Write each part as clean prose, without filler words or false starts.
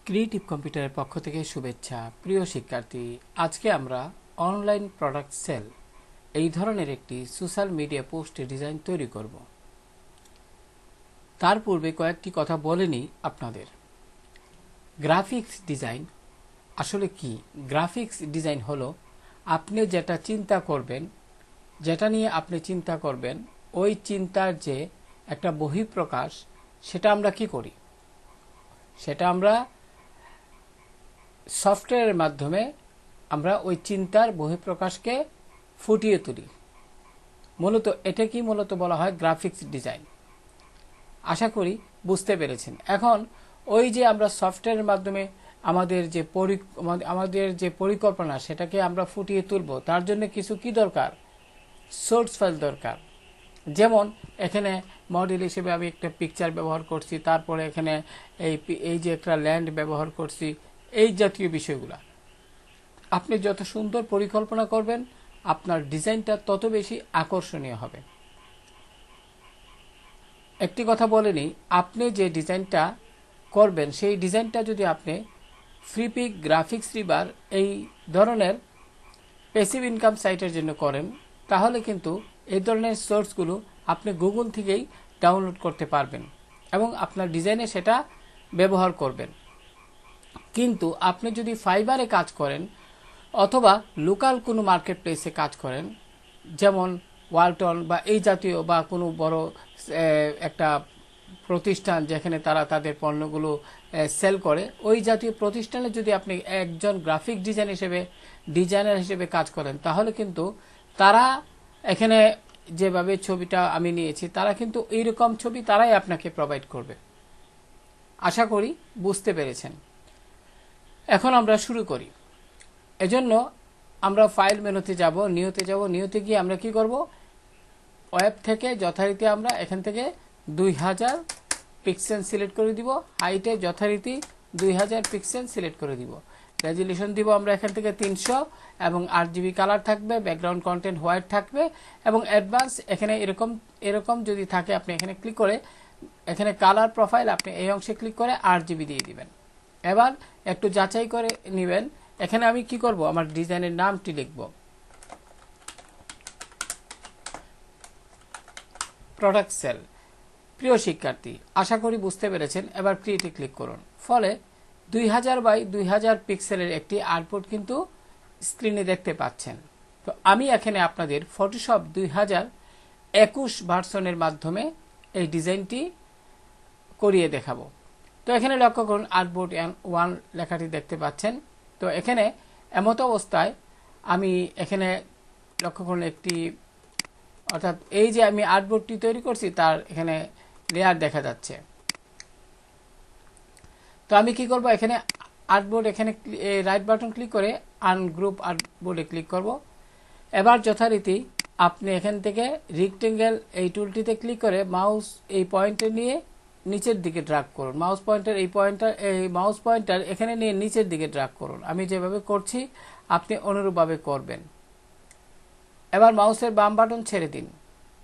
Creative কম্পিউটারের পক্ষ থেকে শুভেচ্ছা। প্রিয় শিক্ষার্থী, আজকে আমরা অনলাইন প্রোডাক্ট সেল এই ধরনের একটি সোশ্যাল মিডিয়া পোস্টের ডিজাইন তৈরি করব। তার পূর্বে কয়েকটি কথা বলে নিই আপনাদের। গ্রাফিক্স ডিজাইন আসলে কি? গ্রাফিক্স ডিজাইন হলো আপনি যেটা চিন্তা করবেন, যেটা নিয়ে আপনি চিন্তা করবেন, ওই চিন্তার যে একটা বহিঃপ্রকাশ, সেটা আমরা কি করি? সেটা আমরা সফটওয়্যারের মাধ্যমে আমরা ওই চিন্তার বহিঃপ্রকাশকে ফুটিয়ে তুলি। এটাকেই মূলত বলা হয় গ্রাফিক্স ডিজাইন। আশা করি বুঝতে পেরেছেন। এখন ওই যে আমরা সফটওয়্যারের মাধ্যমে আমাদের যে পরিকল্পনা, সেটাকে আমরা ফুটিয়ে তুলব, তার জন্য কিছু কি দরকার? সোর্স ফাইল দরকার। যেমন এখানে মডেল হিসেবে আমি একটা পিকচার ব্যবহার করছি, তারপরে এখানে এই যে একটা ল্যান্ড ব্যবহার করছি, এই জাতীয় বিষয়গুলো। আপনি যত সুন্দর পরিকল্পনা করবেন, আপনার ডিজাইনটা তত বেশি আকর্ষণীয় হবে। একটি কথা বলে নিই, আপনি যে ডিজাইনটা করবেন, সেই ডিজাইনটা যদি আপনি ফ্রিপিক, গ্রাফিক্স রিভার এই ধরনের প্যাসিভ ইনকাম সাইটের জন্য করেন, তাহলে কিন্তু এই ধরনের সোর্সগুলো আপনি গুগল থেকেই ডাউনলোড করতে পারবেন এবং আপনার ডিজাইনে সেটা ব্যবহার করবেন। কিন্তু আপনি যদি ফাইবারে কাজ করেন অথবা লোকাল কোনো মার্কেট প্লেসে কাজ করেন, যেমন ওয়ালটন বা এই জাতীয় বা কোনো বড় একটা প্রতিষ্ঠান যেখানে তারা তাদের পণ্যগুলো সেল করে, ওই জাতীয় প্রতিষ্ঠানে যদি আপনি একজন গ্রাফিক ডিজাইনার হিসেবে কাজ করেন, তাহলে কিন্তু তারা এখানে যেভাবে ছবিটা আমি নিয়েছি, তারা কিন্তু এইরকম ছবি তারাই আপনাকে প্রোভাইড করবে। আশা করি বুঝতে পেরেছেন। এখন আমরা শুরু করি। এজন্য আমরা ফাইল মেনুতে যাব, নিউতে গিয়ে আমরা কি করব? ওয়েব থেকে যথারীতি আমরা এখান থেকে 2000 পিক্সেল সিলেক্ট করে দিব, হাইটে যথারীতি 2000 পিক্সেল সিলেক্ট করে দিব, রেজুলেশন দিব আমরা এখান থেকে 300 এবং RGB কালার থাকবে, ব্যাকগ্রাউন্ড কন্টেন্ট হোয়াইট থাকবে এবং অ্যাডভান্স এখানে এরকম যদি থাকে, আপনি এখানে ক্লিক করে এখানে কালার প্রোফাইল আপনি এই অংশে ক্লিক করে RGB দিয়ে দিবেন। এবার একটু যাচাই করে নেবেন। এখানে আমি কি করব? আমার ডিজাইনের নামটি লিখব, প্রোডাক্ট সেল। প্রিয় শিক্ষার্থী, আশা করি বুঝতে পেরেছেন। এবার ক্রিয়েটে ক্লিক করুন। ফলে 2000 বাই 2000 পিক্সেলের একটি আউটপুট কিন্তু স্ক্রিনে দেখতে পাচ্ছেন। তো আমি এখানে আপনাদের ফটোশপ 2021 ভার্সনের মাধ্যমে এই ডিজাইনটি করিয়ে দেখাবো। তো এখানে লক্ষ্য করুন, আর্টবোর্ড 1 লেখাটি দেখতে পাচ্ছেন। তো এখানে এমত অবস্থায় আমি এখানে লক্ষ্য করুন অর্থাৎ এই যে আমি আর্টবোর্ডটি তৈরি করছি, তার এখানে লেয়ার দেখা যাচ্ছে। তো আমি কি করব? এখানে আর্টবোর্ড, এখানে রাইট বাটন ক্লিক করে আনগ্রুপ আর্টবোর্ডে ক্লিক করব। এবার যথারীতি আপনি এখান থেকে রেক্টেঙ্গেল এই টুলটিতে ক্লিক করে মাউস এই পয়েন্টে নিয়ে নিচের দিকে ড্র্যাগ করুন। মাউস পয়েন্টার এখানে নিয়ে নিচের দিকে ড্র্যাগ করুন। আমি যেভাবে করছি আপনি অনুরূপভাবে করবেন। এবার মাউসের বাম বাটন ছেড়ে দিন।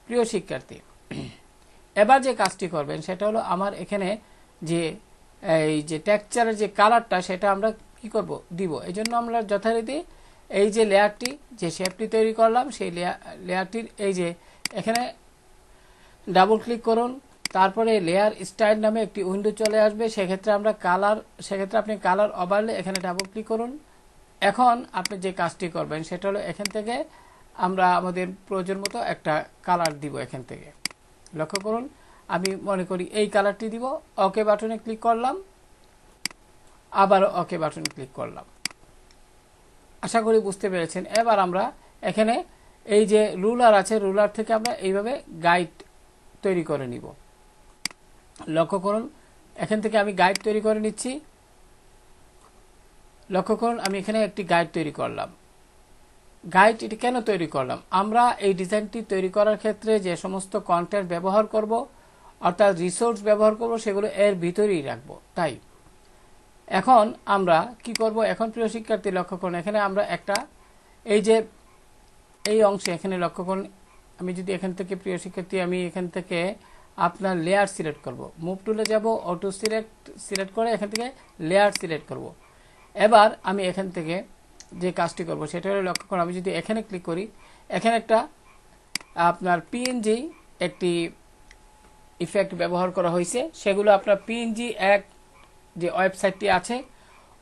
প্রিয় শিক্ষার্থী, এবার যে কাজটি করবেন সেটা হলো, আমার এখানে যে এই যে টেক্সচারের যে কালারটা, সেটা আমরা কি করব? দিব। এই জন্য আমরা যথারীতি এই যে লেয়ারটি, যে শেপটি তৈরি করলাম, সেই লেয়ারটির এই যে এখানে ডাবল ক্লিক করুন। তারপরে লেয়ার স্টাইল নামে একটি উইন্ডো চলে আসবে। সেক্ষেত্রে আপনি কালার ওভারলে এখানে ডাবল ক্লিক করুন। এখন আপনি যে কাজটি করবেন সেটা হলো, এখান থেকে আমরা আমাদের প্রয়োজন মতো একটা কালার দিব। এখান থেকে লক্ষ্য করুন, আমি মনে করি এই কালারটি দিব। ওকে বাটনে ক্লিক করলাম, আবার ওকে বাটনে ক্লিক করলাম। আশা করি বুঝতে পেরেছেন। এবার আমরা এখানে এই যে রুলার আছে, রুলার থেকে আমরা এইভাবে গাইড তৈরি করে নিব। লক্ষ্য করুন, এখান থেকে আমি গাইড তৈরি করে নিচ্ছি। লক্ষ্য করুন, আমি এখানে একটি গাইড তৈরি করলাম। গাইড এটি কেন তৈরি করলাম? আমরা এই ডিজাইনটি তৈরি করার ক্ষেত্রে যে সমস্ত কন্টেন্ট ব্যবহার করব, অর্থাৎ রিসোর্স ব্যবহার করব, সেগুলো এর ভিতরেই রাখবো। তাই এখন আমরা কি করব? এখন প্রিয় শিক্ষার্থী লক্ষ্য করুন, এখানে আমরা একটা এই অংশে এখানে লক্ষ্য করুন, আমি যদি এখান থেকে প্রিয় শিক্ষার্থী আমি এখান থেকে আপনার লেয়ার সিলেক্ট করব, মুভ টুলে যাব, অটো সিলেক্ট করে এখান থেকে লেয়ার সিলেক্ট করব। এবার আমি এখান থেকে যে কাজটি করব সেটা হলো, লক্ষ্য করুন আমি যদি এখানে ক্লিক করি, এখানে একটা আপনার পিএনজি একটি ইফেক্ট ব্যবহার করা হয়েছে। সেগুলো আপনার পিএনজি এক যে ওয়েবসাইটটি আছে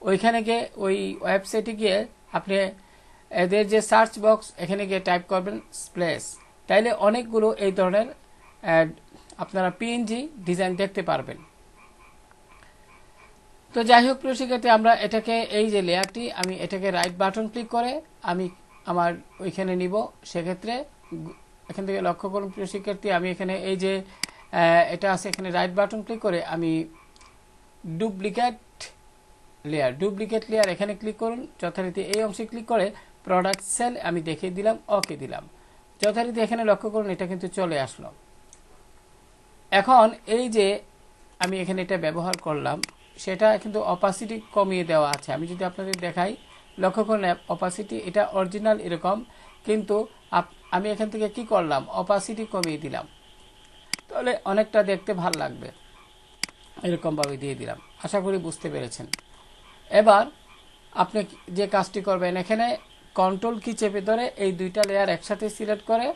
ওইখানে গিয়ে, ওই ওয়েবসাইটে গিয়ে আপনি এদের যে সার্চ বক্স এখানে গিয়ে টাইপ করবেন স্প্লেশ, তাইলে অনেকগুলো এই ধরনের আপনারা পিএনজি ডিজাইন দেখতে পারবেন। তো যাই হোক প্রিয় শিক্ষার্থী, আমরা এটাকে এই যে লেয়ারটি, আমি এটাকে রাইট বাটন ক্লিক করে আমি আমার ওইখানে নিব। সেক্ষেত্রে এখান থেকে লক্ষ্য করুন প্রিয় শিক্ষার্থী, আমি এখানে এই যে এটা আছে, এখানে রাইট বাটন ক্লিক করে আমি ডুপ্লিকেট লেয়ার এখানে ক্লিক করুন। যথারীতি এই অংশে ক্লিক করে প্রোডাক্ট সেল আমি দেখিয়ে দিলাম, ওকে দিলাম। যথারীতি এখানে লক্ষ্য করুন এটা কিন্তু চলে আসলো। এখন এই যে আমি এখানে এটা ব্যবহার করলাম, সেটা কিন্তু অপাসিটি কমিয়ে দেওয়া আছে। আমি যদি আপনাদের দেখাই, লক্ষ্য করুন অপাসিটি এটা অরিজিনাল এরকম, কিন্তু আমি এখান থেকে কি করলাম, অপাসিটি কমিয়ে দিলাম, তাহলে অনেকটা দেখতে ভাল লাগবে। এরকমভাবে দিয়ে দিলাম, আশা করি বুঝতে পেরেছেন। এবার আপনি যে কাজটি করবেন, এখানে কন্ট্রোল কি চেপে ধরে এই দুইটা লেয়ার একসাথে সিলেক্ট করে,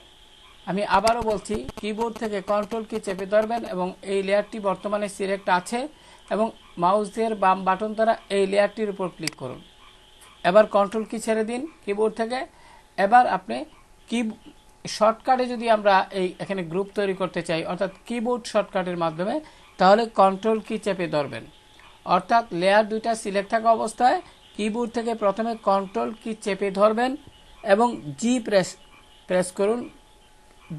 আমি আবারও বলছি কিবোর্ড থেকে কন্ট্রোল কি চেপে ধরবেন এবং এই লেয়ারটি বর্তমানে সিলেক্ট আছে এবং মাউস দিয়ে বাম বাটন দ্বারা এই লেয়ারটির উপর ক্লিক করুন। এবার কন্ট্রোল কি ছেড়ে দিন কিবোর্ড থেকে। এবার আপনি কি শর্টকাটে যদি আমরা এই এখানে গ্রুপ তৈরি করতে চাই, অর্থাৎ কিবোর্ড শর্টকাটের মাধ্যমে, তাহলে কন্ট্রোল কি চেপে ধরবেন। অর্থাৎ লেয়ার দুইটা সিলেক্ট থাকা অবস্থায় কিবোর্ড থেকে প্রথমে কন্ট্রোল কি চেপে ধরবেন এবং জি প্রেস করুন,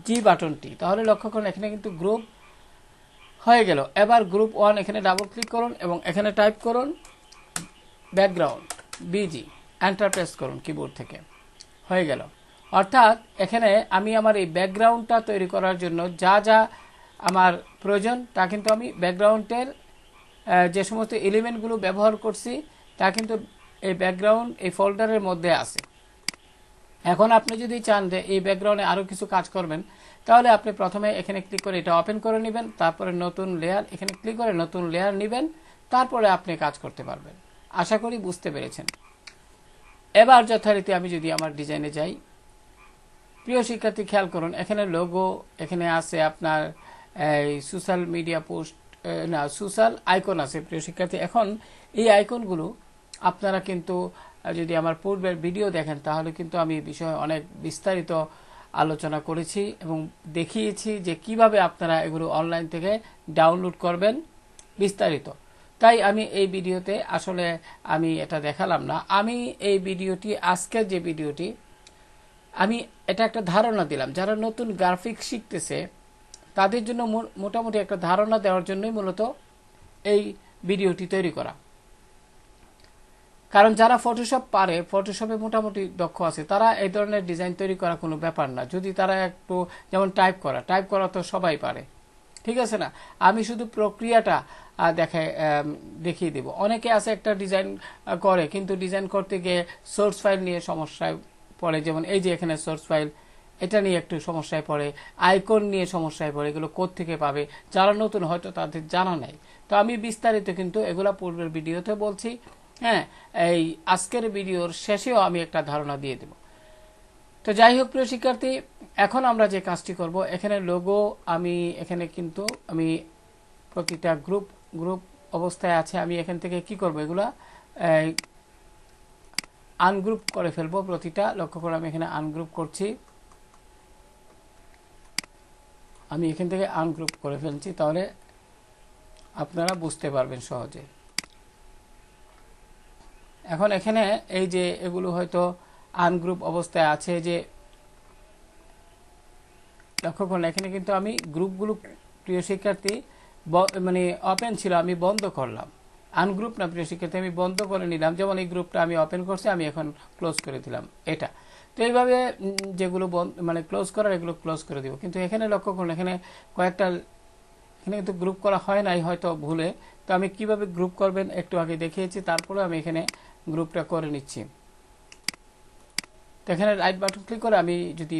জি বাটনটি। তাহলে লক্ষ্য করুন এখানে কিন্তু গ্রুপ হয়ে গেল। এবার গ্রুপ 1 এখানে ডাবল ক্লিক করুন এবং এখানে টাইপ করুন ব্যাকগ্রাউন্ড বিজি, এন্টার প্রেস করুন কিবোর্ড থেকে, হয়ে গেল। অর্থাৎ এখানে আমি আমার এই ব্যাকগ্রাউন্ডটা তৈরি করার জন্য যা যা আমার প্রয়োজন তা কিন্তু আমি ব্যাকগ্রাউন্ডের যে সমস্ত এলিমেন্টগুলো ব্যবহার করছি তা কিন্তু এই ব্যাকগ্রাউন্ড এই ফোল্ডারের মধ্যে আছে। এখন আপনি যদি চান যে এই ব্যাকগ্রাউন্ডে আরও কিছু কাজ করবেন, তাহলে আপনি প্রথমে এখানে ক্লিক করে এটা ওপেন করে নেবেন, তারপরে নতুন লেয়ার এখানে ক্লিক করে নতুন লেয়ার নেবেন, তারপরে আপনি কাজ করতে পারবেন। আশা করি বুঝতে পেরেছেন। এবার যথারীতি আমি যদি আমার ডিজাইনে যাই, প্রিয় শিক্ষার্থী খেয়াল করুন এখানে লোগো, এখানে আছে আপনার এই সোশ্যাল মিডিয়া পোস্ট, না সোশ্যাল আইকন আছে। প্রিয় শিক্ষার্থী, এখন এই আইকনগুলো আপনারা কিন্তু যদি আমার পূর্বের ভিডিও দেখেন তাহলে কিন্তু আমি এই বিষয়ে অনেক বিস্তারিত আলোচনা করেছি এবং দেখিয়েছি যে কিভাবে আপনারা এগুলো অনলাইন থেকে ডাউনলোড করবেন বিস্তারিত। তাই আমি এই ভিডিওতে আসলে আমি এটা দেখালাম না। আমি এই ভিডিওটি, আজকের যে ভিডিওটি, আমি এটা একটা ধারণা দিলাম যারা নতুন গ্রাফিক্স শিখতেছে তাদের জন্য মোটামুটি একটা ধারণা দেওয়ার জন্যই মূলত এই ভিডিওটি তৈরি করা। কারণ যারা ফটোশপ পারে, ফটোশপে মোটামুটি দক্ষ আছে, তারা এই ধরনের ডিজাইন তৈরি করা কোনো ব্যাপার না। যদি তারা একটু, যেমন টাইপ করা তো সবাই পারে, ঠিক আছে না। আমি শুধু প্রক্রিয়াটা দেখিয়ে দেব। অনেকে আছে একটা ডিজাইন করে কিন্তু ডিজাইন করতে গিয়ে সোর্স ফাইল নিয়ে সমস্যায় পড়ে, যেমন এই যে এখানে সোর্স ফাইল, এটা নিয়ে একটু সমস্যায় পড়ে, আইকন নিয়ে সমস্যায় পড়ে, এগুলো কোত্থেকে পাবে, যারা নতুন হয়তো তাদের জানা নাই। তো আমি বিস্তারিত কিন্তু এগুলা পূর্বের ভিডিওতে বলছি। হ্যাঁ, এই আজকের ভিডিওর শেষেও আমি একটা ধারণা দিয়ে দেব। তো যাই হোক প্রিয় শিক্ষার্থী, এখন আমরা যে কাজটি করব, এখানে লোগো আমি এখানে কিন্তু আমি প্রতিটা গ্রুপ অবস্থায় আছে, আমি এখান থেকে কি করব, এগুলা আনগ্রুপ করে ফেলবো প্রতিটা। লক্ষ্য করে আমি এখানে আনগ্রুপ করছি, আমি এখান থেকে আনগ্রুপ করে ফেলছি, তাহলে আপনারা বুঝতে পারবেন সহজে। এখন এখানে এই যে এগুলো হয়তো আনগ্রুপ অবস্থায় আছে, যে লক্ষ্য করুন এখানে কিন্তু আমি গ্রুপগুলো, প্রিয় শিক্ষার্থী, মানে ওপেন ছিল, আমি বন্ধ করলাম। আনগ্রুপ না প্রিয় শিক্ষার্থী, আমি বন্ধ করে নিলাম। যেমন এই গ্রুপটা আমি ওপেন করছি, আমি এখন ক্লোজ করে দিলাম এটা। তো এইভাবে যেগুলো মানে ক্লোজ করার, এগুলো ক্লোজ করে দিব। কিন্তু এখানে লক্ষ্য করুন এখানে কয়েকটা, এখানে কিন্তু গ্রুপ করা হয় নাই হয়তো ভুলে। তো আমি কিভাবে গ্রুপ করবেন একটু আগে দেখিয়েছি, তারপরে আমি এখানে গ্রুপটা করে নিচ্ছি। তো এখানে রাইট বাটন ক্লিক করে আমি যদি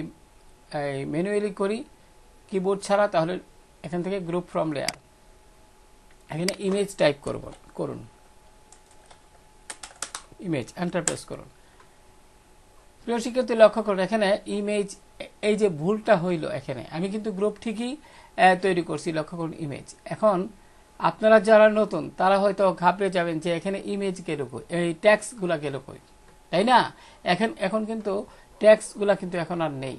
ম্যানুয়ালি করি কিবোর্ড ছাড়া, তাহলে এখান থেকে গ্রুপ ফ্রম লেয়ার, এখানে ইমেজ টাইপ করুন, ইমেজ, এন্টার প্রেস করুন। প্রিয় শিক্ষার্থী লক্ষ্য করুন এখানে ইমেজ, এই যে ভুলটা হইল, এখানে আমি কিন্তু গ্রুপ ঠিকই তৈরি করছি, লক্ষ্য করুন ইমেজ। এখন আপনারা যারা নতুন তারা হয়তো ঘাবড়ে যাবেন যে এখানে ইমেজ গেল কই, এই ট্যাক্সগুলা গেল কই, তাই না? এখন কিন্তু ট্যাক্সগুলা কিন্তু এখন আর নেই।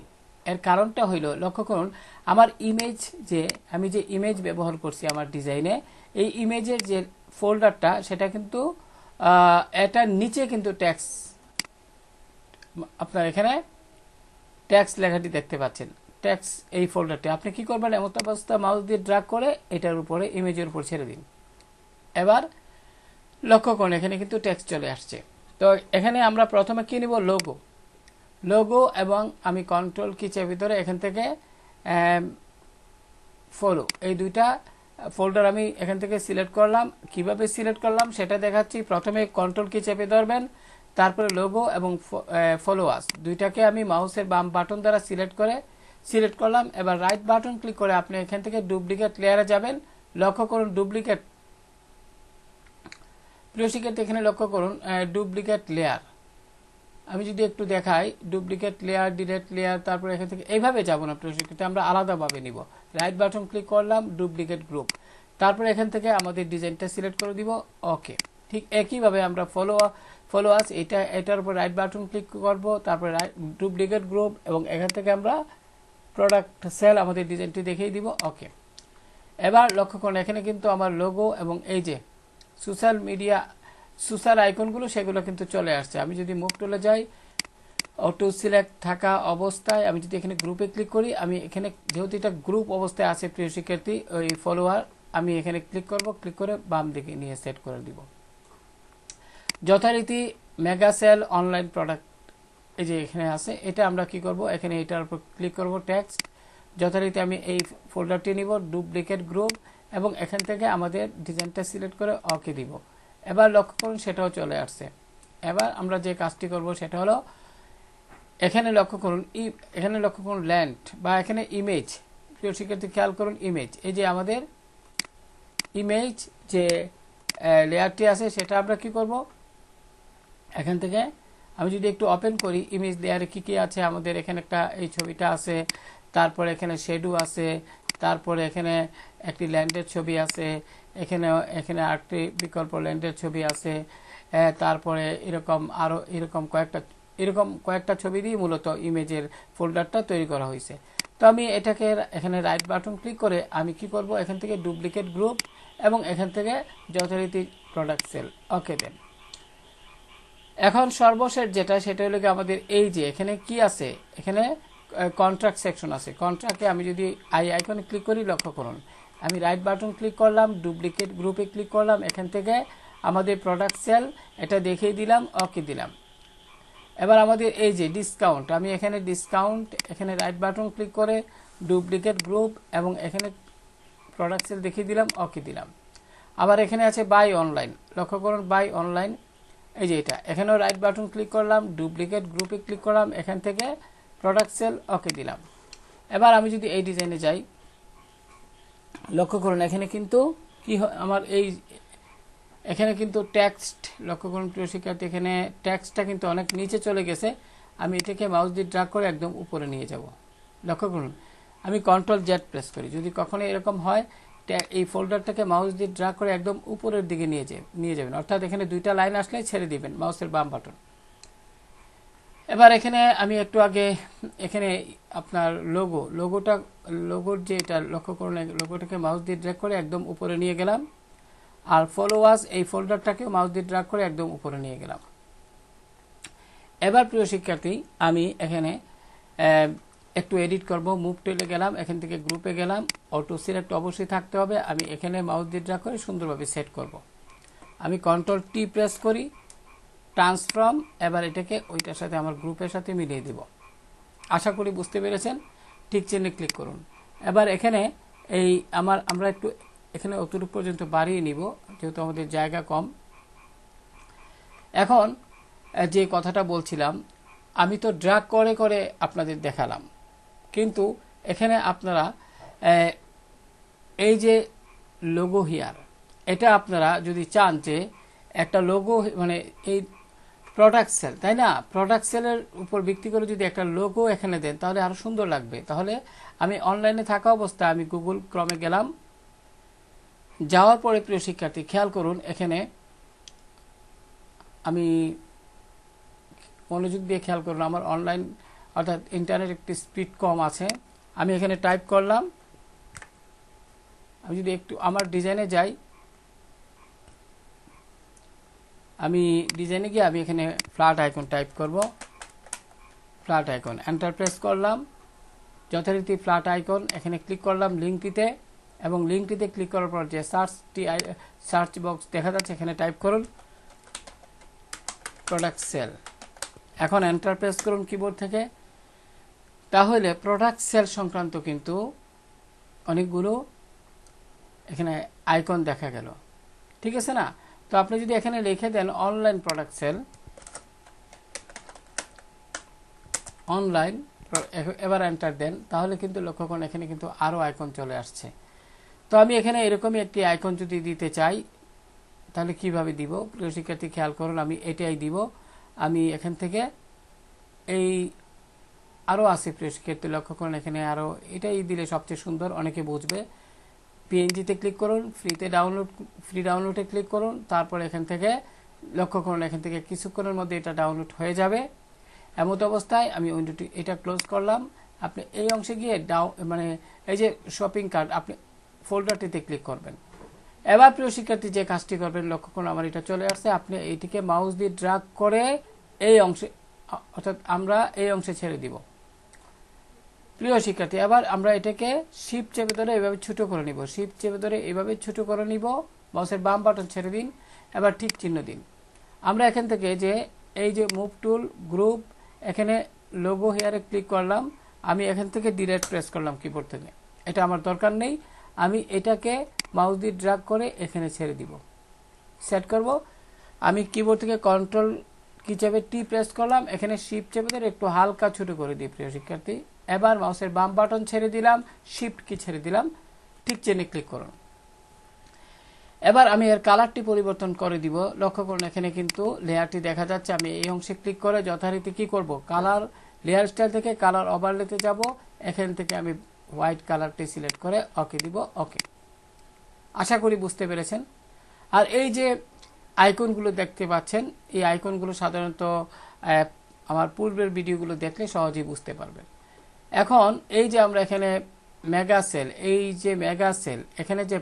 এর কারণটা হইল, লক্ষ্য করুন আমার ইমেজ, যে আমি যে ইমেজ ব্যবহার করছি আমার ডিজাইনে, এই ইমেজের যে ফোল্ডারটা সেটা কিন্তু এটার নিচে কিন্তু ট্যাক্স, আপনার এখানে ট্যাক্স লেখাটি দেখতে পাচ্ছেন, ট্যাক্স এই ফোল্ডারটি। আপনি কি করবেন, এমত অবস্থা মাউস দিয়ে ড্র্যাগ করে এটার উপরে, ইমেজের উপর ছেড়ে দিন। এবার লক্ষ্য করুন এখানে কিন্তু ট্যাক্স চলে আসছে। তো এখানে আমরা প্রথমে কি নিব, লোগো, এবং আমি কন্ট্রোল কি চেপে ধরে এখান থেকে ফলো, এই দুইটা ফোল্ডার আমি এখান থেকে সিলেক্ট করলাম। কিভাবে সিলেক্ট করলাম সেটা দেখাচ্ছি। প্রথমে কন্ট্রোল কি চেপে ধরবেন, তারপরে লোগো এবং ফলোয়ার্স দুইটাকে আমি মাউসের বাম বাটন দ্বারা সিলেক্ট করলাম। এবার রাইট বাটন ক্লিক করে আপনি এখান থেকে ডুপ্লিকেট লেয়ারে যাবেন। লক্ষ্য করুন ডুপ্লিকেট, প্রিয় শিক্ষার্থী এখানে লক্ষ্য করুন ডুপ্লিকেট লেয়ার, আমি যদি একটু দেখাই, ডুপ্লিকেট লেয়ার, ডিলেট লেয়ার, তারপরে এখান থেকে এইভাবে যাব না প্রিয় শিক্ষার্থী, আমরা আলাদাভাবে নিব। রাইট বাটন ক্লিক করলাম, ডুপ্লিকেট গ্রুপ, তারপরে এখান থেকে আমাদের ডিজাইনটা সিলেক্ট করে দিব, ওকে। ঠিক একইভাবে আমরা ফলোয়ার্স, এটার উপর রাইট বাটন ক্লিক করব, তারপরে ডুপ্লিকেট গ্রুপ, এবং এখান থেকে আমরা প্রোডাক্ট সেল আমাদের ডিজাইনটি দেখিয়ে দিব, ওকে। এবার লক্ষ্য করুন এখানে কিন্তু আমার লোগো এবং এই যে সোশ্যাল আইকনগুলো সেগুলো কিন্তু চলে আসছে। আমি যদি মুভ টুলে যাই, অটো সিলেক্ট থাকা অবস্থায় আমি যদি এখানে গ্রুপে ক্লিক করি, আমি এখানে যেহেতু এটা গ্রুপ অবস্থায় আছে প্রিয় শিক্ষার্থী, ওই ফলোয়ার, আমি এখানে ক্লিক করব, ক্লিক করে বাম দিকে নিয়ে সেট করে দিব। যথারীতি মেগা সেল অনলাইন প্রোডাক্ট, এই যে এখানে আছে, এটা আমরা কি করব, এখানে এটার উপর ক্লিক করব, টেক্সট, যথারীতি আমি এই ফোল্ডারটি নিব, ডুপ্লিকেট গ্রুপ, এবং এখান থেকে আমাদের ডিজাইনটা সিলেক্ট করে ওকে দিব। এবার লক্ষ্য করুন সেটাও চলে আসছে। এবার আমরা যে কাজটি করব সেটা হলো, এখানে লক্ষ্য করুন ল্যান্ড বা এখানে ইমেজ, প্রিয় শিক্ষার্থী খেয়াল করুন ইমেজ, এই যে আমাদের ইমেজ যে লেয়ারটি আছে সেটা আমরা কি করব, এখান থেকে আমি যদি একটু ওপেন করি, ইমেজ লেয়ারে কি কি আছে আমাদের, এখানে একটা এই ছবিটা আছে, তারপরে এখানে শেডো আছে, তারপরে এখানে একটি ল্যান্ডের ছবি আছে, এখানে আরেকটি বিকল্প ল্যান্ডের ছবি আছে, তারপরে এরকম কয়েকটা ছবি দিয়ে মূলত ইমেজের ফোল্ডারটা তৈরি করা হয়েছে। তো আমি এটাকে এখানে রাইট বাটন ক্লিক করে আমি কি করব, এখান থেকে ডুপ্লিকেট গ্রুপ, এবং এখান থেকে যথারীতি প্রোডাক্ট সেল, ওকে দেন। এখন সর্বশেষ যেটা, সেটা হলো আমাদের এই যে এখানে কি আছে, এখানে কন্ট্রাক্ট সেকশন আছে। কন্ট্রাক্টে আমি যদি আইকনে ক্লিক করি, লক্ষ্য করুন আমি রাইট বাটন ক্লিক করলাম, ডুপ্লিকেট গ্রুপে ক্লিক করলাম, এখান থেকে আমাদের প্রোডাক্ট সেল এটা দেখিয়ে দিলাম, ওকে দিলাম। এবার আমাদের এই যে ডিসকাউন্ট, আমি এখানে ডিসকাউন্ট, এখানে রাইট বাটন ক্লিক করে ডুপ্লিকেট গ্রুপ, এবং এখানে প্রোডাক্ট সেল দেখিয়ে দিলাম, ওকে দিলাম। আবার এখানে আছে বাই অনলাইন, লক্ষ্য করুন বাই অনলাইন, এই যে এটা, এখানেও রাইট বাটন ক্লিক করলাম, ডুপ্লিকেট গ্রুপে ক্লিক করলাম, এখান থেকে প্রোডাক্ট সেল, ওকে দিলাম। এবার আমি যদি এই ডিজাইনে যাই, লক্ষ্য করুন এখানে কিন্তু কি আমার এখানে কিন্তু টেক্সট, লক্ষ্য করুন প্রিয় শিক্ষার্থী এখানে টেক্সটটা কিন্তু অনেক নিচে চলে গেছে। আমি এটাকে মাউস দিয়ে ড্র্যাগ করে একদম উপরে নিয়ে যাব। লক্ষ্য করুন আমি কন্ট্রোল জেড প্রেস করি, যদি কখনো এরকম হয় এই ফোল্ডারটাকে মাউস দিয়ে ড্র্যাগ করে একদম উপরের দিকে নিয়ে যাবেন, অর্থাৎ এখানে দুইটা লাইন আসলে ছেড়ে দিবেন মাউসের বাম বাটন। এবার এখানে আমি একটু আগে এখানে আপনার লোগোর যে এটা, লক্ষ্য করুন লোগোটাকে মাউস দিয়ে ড্র্যাগ করে একদম উপরে নিয়ে গেলাম, আর ফলোয়ার্স এই ফোল্ডারটাকে মাউস দিয়ে ড্র্যাগ করে একদম উপরে নিয়ে গেলাম। এবার প্রিয় শিক্ষার্থী আমি এখানে একটু এডিট করব, মুভ টুলে গেলাম, এখান থেকে গ্রুপে গেলাম, অটো সিলেক্ট অবশ্যই থাকতে হবে, আমি এখানে মাউস দিয়ে ড্র্যাগ করে সুন্দরভাবে সেট করব। আমি কন্ট্রোল টি প্রেস করি, ট্রান্সফর্ম, এবার এটাকে ওইটার সাথে আমার গ্রুপের সাথে মিলিয়ে দিব। আশা করি বুঝতে পেরেছেন। ঠিক চিহ্নে ক্লিক করুন। এবার এখানে আমরা একটু এখানে অতটুকু পর্যন্ত বাড়িয়ে নিব, যেহেতু আমাদের জায়গা কম। এখন যে কথাটা বলছিলাম, আমি তো ড্র্যাগ করে করে আপনাদের দেখালাম, কিন্তু এখানে আপনারা এই যে লোগো হিয়ার, এটা আপনারা যদি চান যে একটা লোগো মানে এই প্রোডাক্ট সেল, তাই না, প্রোডাক্ট সেলের উপর ভিত্তি করে যদি একটা লোগো এখানে দেন তাহলে আরো সুন্দর লাগবে। তাহলে আমি অনলাইনে থাকা অবস্থায় আমি গুগল ক্রমে গেলাম, যাওয়ার পরে প্রিয় শিক্ষার্থী খেয়াল করুন, এখানে আমি মনোযোগ দিয়ে খেয়াল করুন, আমার অনলাইন অর্থাৎ ইন্টারনেট একটি স্পিড কম আছে। আমি এখানে টাইপ করলাম, আমি যদি একটু আমার ডিজাইনে যাই, আমি ডিজাইনে গিয়ে আমি এখানে ফ্ল্যাট আইকন টাইপ করব, ফ্ল্যাট আইকন এন্টার প্রেস করলাম, যথারীতি ফ্ল্যাট আইকন এখানে ক্লিক করলাম লিঙ্কটিতে, এবং লিঙ্কটিতে ক্লিক করার পর যে সার্চ বক্স দেখা যাচ্ছে এখানে টাইপ করুন প্রোডাক্ট সেল, এখন এন্টার প্রেস করুন কিবোর্ড থেকে। তাহলে প্রোডাক্ট সেল সংক্রান্ত কিন্তু অনেকগুলো এখানে আইকন দেখা গেল, ঠিক আছে না। তো আপনি যদি এখানে লিখে দেন অনলাইন প্রোডাক্ট সেল, অনলাইন, এবার এন্টার দেন, তাহলে কিন্তু লক্ষ্য করুন এখানে কিন্তু আরো আইকন চলে আসছে। তো আমি এখানে এরকমই একটি আইকন যদি দিতে চাই তাহলে কিভাবে দিব, প্রিয় শিক্ষার্থী খেয়াল করুন, আমি এটাই দিব। আমি এখান থেকে এই আরো আছে প্রিয় শিক্ষার্থী, লক্ষ্য করুন এখানে আরো, এটাই দিলে সবচেয়ে সুন্দর, অনেকে বুঝবে। পিএনজিতে ক্লিক করুন, ফ্রি ডাউনলোডে ক্লিক করুন, তারপর এখান থেকে লক্ষ্য করুন এখান থেকে কিছুক্ষণের মধ্যে এটা ডাউনলোড হয়ে যাবে। এমত অবস্থায় আমি উইন্ডোটি এটা ক্লোজ করলাম। আপনি এই অংশে গিয়ে মানে এই যে শপিং কার্ট, আপনি ফোল্ডারটিতে ক্লিক করবেন। এবার প্রিয় শিক্ষার্থী যে কাজটি করবেন, লক্ষ্য করুন আমার এটা চলে আসছে, আপনি এইটিকে মাউস দিয়ে ড্র্যাগ করে এই অংশে, অর্থাৎ আমরা এই অংশে ছেড়ে দিব। প্রিয় শিক্ষার্থী এবার আমরা এটাকে শিফট চেপে ধরে এভাবে ছোট করে নিব, শিফট চেপে ধরে এভাবে ছোট করে নিব, মাউসের বাম বাটন ছেড়ে দিন, এবার ঠিক চিহ্ন দিন। আমরা এখান থেকে যে এই যে মুভ টুল, গ্রুপ, এখানে লোগো হেয়ারে ক্লিক করলাম, আমি এখান থেকে ডিরেক্ট প্রেস করলাম কিবোর্ড থেকে, এটা আমার দরকার নেই। আমি এটাকে মাউস দিয়ে ড্র্যাগ করে এখানে ছেড়ে দিব, সেট করব। আমি কিবোর্ড থেকে কন্ট্রোল কি চেপে টি প্রেস করলাম, এখানে শিফট চেপে ধরে একটু হালকা ছোট করে দিই প্রিয় শিক্ষার্থী। এবার মাউসের বাম বাটন ছেড়ে দিলাম, শিফট কি ছেড়ে দিলাম, ঠিক চেনে ক্লিক করুন। এবার আমি এর কালারটি পরিবর্তন করে দিব, লক্ষ্য করুন এখানে কিন্তু লেয়ারটি দেখা যাচ্ছে। আমি এই অংশে ক্লিক করে যথারীতি কি করব, কালার লেয়ার স্টাইল থেকে কালার ওভারলেতে যাব, এখান থেকে আমি হোয়াইট কালারটি সিলেক্ট করে ওকে দিব, ওকে। আশা করি বুঝতে পেরেছেন। আর এই যে আইকনগুলো দেখতে পাচ্ছেন, এই আইকনগুলো সাধারণত আমার পূর্বের ভিডিওগুলো দেখলে সহজেই বুঝতে পারবেন। এখন এই যে আমরা এখানে মেগা সেল, এই যে মেগা সেল, এখানে যে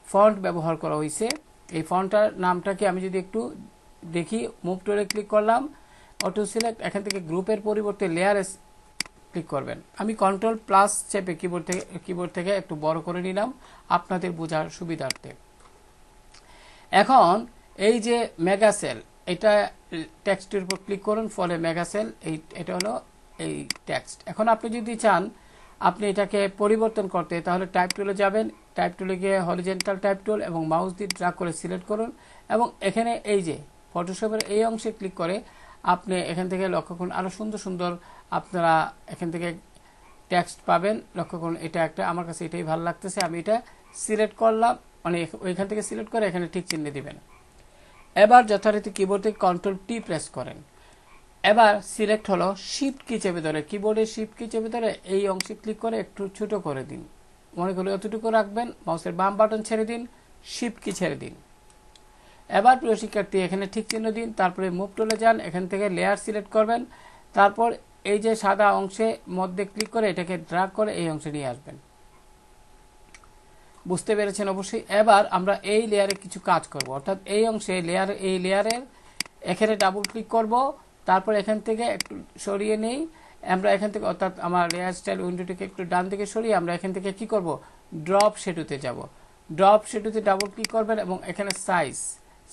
ফন্ট ব্যবহার করা হয়েছে, এই ফন্টটার নামটাকে আমি যদি একটু দেখি, মুভ টুলে ক্লিক করলাম, অটো সিলেক্ট, এখান থেকে গ্রুপের পরিবর্তে লেয়ারে ক্লিক করবেন। আমি কন্ট্রোল প্লাস চেপে কিবোর্ড থেকে একটু বড় করে নিলাম আপনাদের বোঝার সুবিধার্থে। এখন এই যে মেগা সেল, এটা টেক্সটের উপর ক্লিক করুন, ফলে মেগা সেল, এটা হলো এই টেক্সট। এখন আপনি যদি চান আপনি এটাকে পরিবর্তন করতে, তাহলে টাইপ টুলে যাবেন, টাইপ টুলে গিয়ে হরিজেন্টাল টাইপ টুল এবং মাউস দিয়ে ড্র্যাগ করে সিলেক্ট করুন, এবং এখানে এই যে ফটোশপের এই অংশে ক্লিক করে আপনি এখান থেকে লক্ষ্য করুন আরো সুন্দর সুন্দর আপনারা এখান থেকে টেক্সট পাবেন। লক্ষ্য করুন এটা একটা, আমার কাছে এটাই ভালো লাগতেছে, আমি এটা সিলেক্ট করলাম, মানে ওইখান থেকে সিলেক্ট করে এখানে ঠিক চিহ্ন দিবেন। এবার যথারীতি কিবোর্ড থেকে কন্ট্রোল টি প্রেস করেন। এবার সিলেক্ট হলো, শিফট কি চেপে ধরে, কিবোর্ডে শিফট কি চেপে ধরে এই অংশে ক্লিক করে একটু ছোট করে দিন, মনে করি অতটুকু রাখবেন, মাউসের বাম বাটন ছেড়ে দিন, শিফট কি ছেড়ে দিন। এবার প্রিয় শিক্ষার্থী এখানে ঠিক চিহ্ন দিন, তারপরে মুভ টুলে যান, এখান থেকে লেয়ার সিলেক্ট করবেন, তারপর এই যে সাদা অংশে মধ্যে ক্লিক করে এটাকে ড্র্যাগ করে এই অংশে নিয়ে আসবেন। বুঝতে পেরেছেন অবশ্যই। এবার আমরা এই লেয়ারে কিছু কাজ করব, অর্থাৎ এই অংশে এই লেয়ারের এখানে ডাবল ক্লিক করব, তারপর এখান থেকে একটু সরিয়ে নেই আমরা, এখান থেকে অর্থাৎ আমার লেয়ার স্টাইল উইন্ডোটিকে একটু ডান দিকে সরিয়ে আমরা এখান থেকে কি করব, ড্রপ শেডোতে যাব। ড্রপ শেডোতে ডাবল ক্লিক করবেন এবং এখানে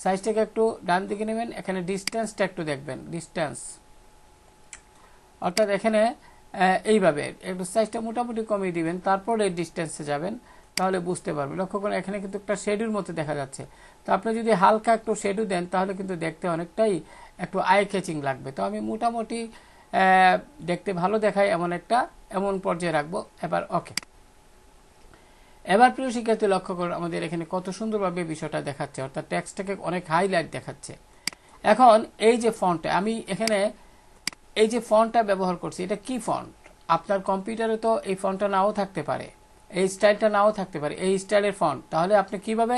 সাইজটাকে একটু ডান দিকে নেবেন, এখানে ডিস্টেন্সটা একটু দেখবেন, ডিস্টেন্স, অর্থাৎ এখানে এইভাবে একটু সাইজটা মোটামুটি কমিয়ে দিবেন, তারপর এই ডিস্টেন্সে যাবেন, তাহলে বুঝতে পারবেন। লক্ষ্য করুন এখানে কিন্তু একটা শেডোর মতো দেখা যাচ্ছে, তো আপনি যদি হালকা একটু শেডো দেন তাহলে কিন্তু দেখতে অনেকটাই একটু আই ক্যাচিং লাগবে। তো আমি মোটামুটি দেখতে ভালো দেখায় এমন পর্যায়ে রাখবো। এবার ওকে। এবার প্রিয় শিক্ষার্থী লক্ষ্য করুন আমাদের এখানে কত সুন্দরভাবে বিষয়টা দেখাচ্ছে, অর্থাৎ টেক্সটটাকে অনেক হাইলাইট দেখাচ্ছে। এখন এই যে ফন্টটা আমি এখানে এই যে ফন্টটা ব্যবহার করছি, এটা কি ফন্ট? আপনার কম্পিউটারে তো এই ফন্টটা নাও থাকতে পারে, এই স্টাইলটা নাও থাকতে পারে, এই স্টাইলের ফন্ট। তাহলে আপনি কিভাবে